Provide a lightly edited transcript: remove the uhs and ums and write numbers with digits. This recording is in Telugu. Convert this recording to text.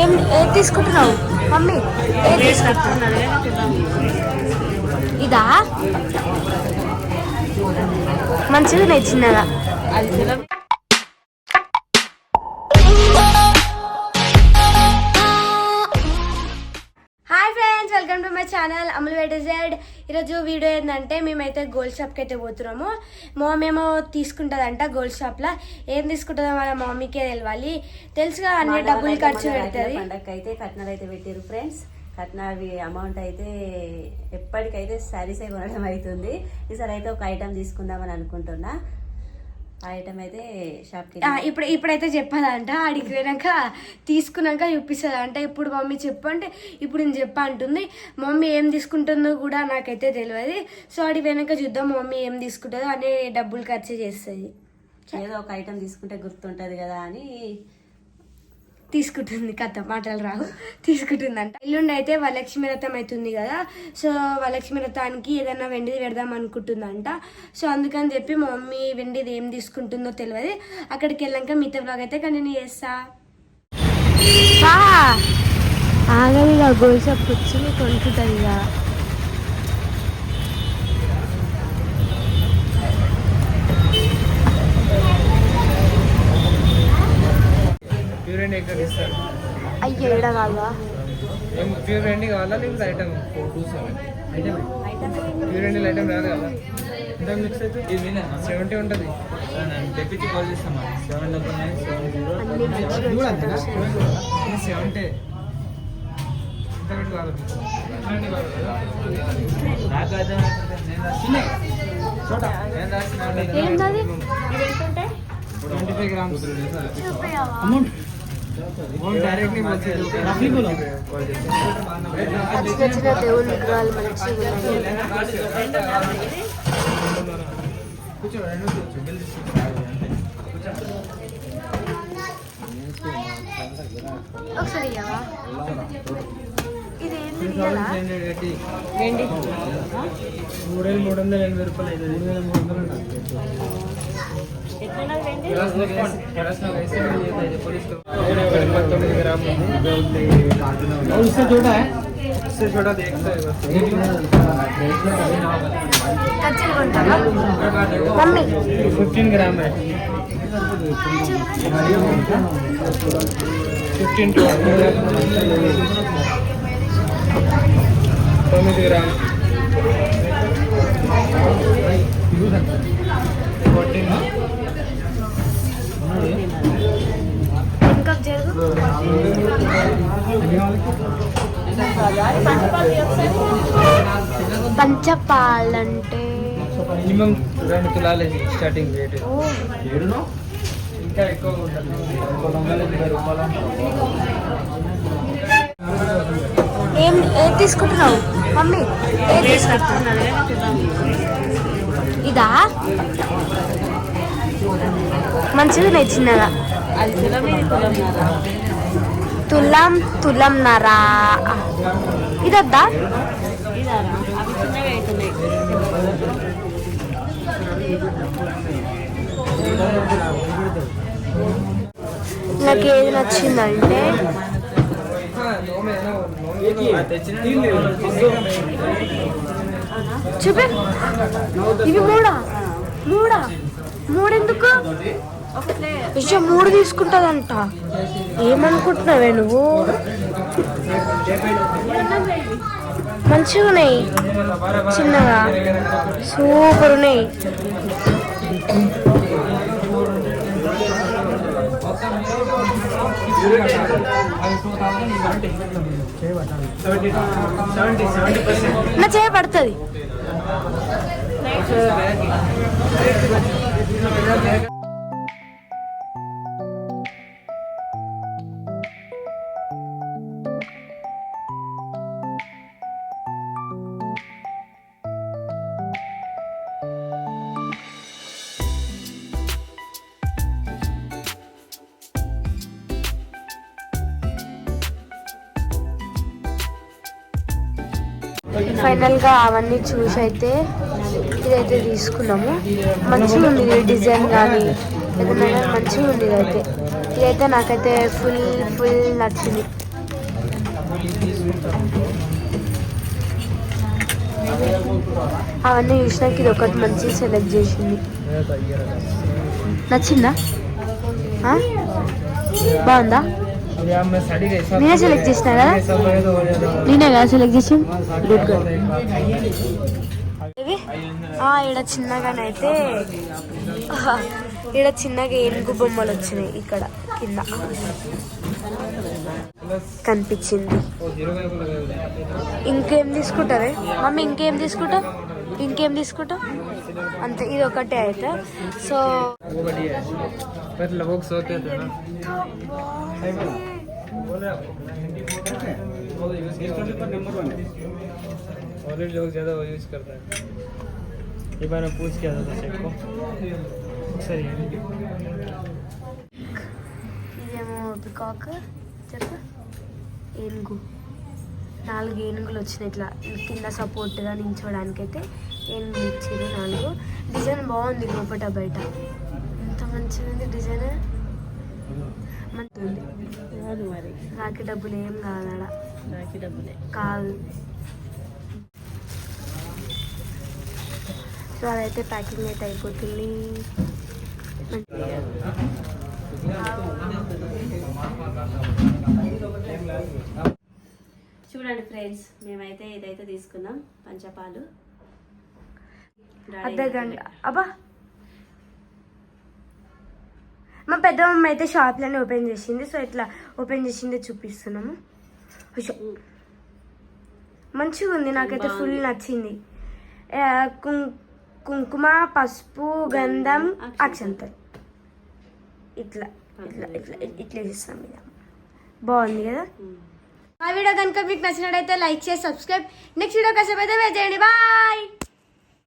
ఏది తీసుకుంటున్నావు మమ్మీ? ఏది తీసుకుంటున్నావు? ఇదా మంచిగా నచ్చినదా? Hi friends, welcome to my channel అమల్ వెటజెడ్. ఈరోజు వీడియో ఏంటంటే మేమైతే గోల్డ్ షాప్కి అయితే పోతున్నాము. మమ్మీ ఏమో తీసుకుంటుందంట గోల్డ్ షాప్లో. ఏం తీసుకుంటుందో మన మమ్మీకే తెలియాలి. తెలుసుగా అన్ని డబ్బులు ఖర్చు పెడుతుంది. పండగకి అయితే కట్నాలు అయితే పెట్టారు ఫ్రెండ్స్. కట్నాలు అమౌంట్ అయితే ఎప్పటికైతే శారీసే కొనడం అవుతుంది. ఈసారి అయితే ఒక ఐటమ్ తీసుకుందామని అనుకుంటున్నా. ఆ ఐటమ్ అయితే షాప్కి ఇప్పుడైతే చెప్పదంట. ఆడికి పోయినాక తీసుకున్నాక చూపిస్తుందంట. ఇప్పుడు మమ్మీ చెప్పంటే ఇప్పుడు నేను చెప్పా అంటుంది. మమ్మీ ఏం తీసుకుంటుందో కూడా నాకైతే తెలియదు. సో ఆడికి పోయినాక చూద్దాం మమ్మీ ఏం తీసుకుంటుందో అనే డబ్బులు ఖర్చు చేస్తుంది. ఏదో ఒక ఐటమ్ తీసుకుంటే గుర్తుంటుంది కదా అని తీసుకుంటుంది. కథ మాటలు రావు, తీసుకుంటుందంట. ఎల్లుండి అయితే వరలక్ష్మి వ్రతం అవుతుంది కదా. సో వరలక్ష్మి వ్రతానికి ఏదైనా వెండిది పెడదాం అనుకుంటుందంట. సో అందుకని చెప్పి మా మమ్మీ వెండిది ఏం తీసుకుంటుందో తెలియదు. అక్కడికి వెళ్ళాక మిగతా బ్లాగ్ అయితే కంటిన్యూ చేస్తా. ఆగలి గోల్ షాప్ వచ్చి కొనుక్కుంటుంది ఇక. అయ్యో ఏడా కాదా? ప్యూర్ వెండి కావాలా లేకపోతే ఐటమ్? ప్యూర్ వెండి ఐటమ్ రాదు కదా. మిక్స్ అయితే 70 ఉంటుంది. తెప్పించి కాల్ చేస్తామా? 70 ఏంటది? 25 grams అమౌంట్ డైరెక్ట్లీ వచ్చిన దేవుని విగ్రహాలు మంచిగా ఒకసారి ఇది ఏంటి? 3,380 రూపాయలు. 29 ग्राम उससे छोटा है, उससे छोटा देख मम्मी 15 ग्राम है. 15 to 9 ग्राम 14 పంచపాలంటే మినిమం 2 తులాలు స్టార్టింగ్ రేట్. ఇంకా ఎక్కువ ఉంటుంది. ఏది తీసుకుంటున్నావు మమ్మీ? ఏది తీసుకుంటున్నావు? ఇదా మంచిగా నచ్చినదా? తులం నరా ఇదద్దా? నాకు ఏది నచ్చిందంటే చూపి. ఇవి మూడెందుకు? 3 తీసుకుంటుందంట. ఏమనుకుంటున్నావే నువ్వు? మంచిగా ఉన్నాయి, చిన్నగా సూపర్ ఉన్నాయి. నా చేయబడుతుంది. ఫైనల్గా అవన్నీ చూసి అయితే ఇదైతే తీసుకున్నాము. మంచిగా ఉంది డిజైన్ కానీ ఏదైనా మంచిగా ఉంది. ఇదైతే నాకైతే ఫుల్ నచ్చింది. అవన్నీ చూసినాక ఇది ఒకటి మంచిగా సెలెక్ట్ చేసింది. నచ్చిందా? బాగుందా? నేనే సెలెక్ట్ చేసిన కదా, నేనే కదా సెలెక్ట్ చేసింది. Good good. ఇవి ఈడ చిన్నగానైతే ఈడ చిన్నగా ఏనుగు బొమ్మలు వచ్చినాయి. ఇక్కడ కింద కనిపించింది. ఇంకేం తీసుకుంటారే మమ్మీ? ఇంకేం తీసుకుంటావు? ఇంకేం తీసుకుంటావు? అంతే, ఇది ఒకటే అయితే. సో ऑलरेडी लोग ज़्यादा वो यूज़ करते हैं. एक बार मैं पूछ के आता था सेट को सही है. ఇదేమో పికాక్, చెప్పు. ఏనుగు, 4 ఏనుగులు వచ్చినాయి ఇట్లా కింద సపోర్ట్గా నించోడానికైతే ఏనుగులు ఇచ్చారు 4. డిజైన్ బాగుంది లోపల బయట, ఎంత మంచిగా ఉంది డిజైన్. మంచిగా కాదు మరి, రాకి డబ్బులు ఏం కాదాడ, నాకు డబ్బులే కాదు. సో అదైతే ప్యాకింగ్ అయితే అయిపోతుంది. చూడండి ఫ్రెండ్స్, మేమైతే ఇదైతే తీసుకున్నాం పంచపాలు. అర్ధ గంట. అబ్బా, మా పెద్దమ్మ అయితే షాప్లోనే ఓపెన్ చేసింది. సో ఇట్లా ఓపెన్ చేసిందే చూపిస్తున్నాము. మంచిగా ఉంది, నాకైతే ఫుల్ నచ్చింది. కుంకుమ, పసుపు, గంధం, అక్షంతలు ఇట్లా ఇట్లా ఇట్లా ఇట్లా చేస్తాం. మీద బాగుంది కదా. ఆ వీడియో కనుక మీకు నచ్చినట్టయితే లైక్ చేసి సబ్స్క్రైబ్. నెక్స్ట్ వీడియో కష్టమైతే చేయండి. బాయ్.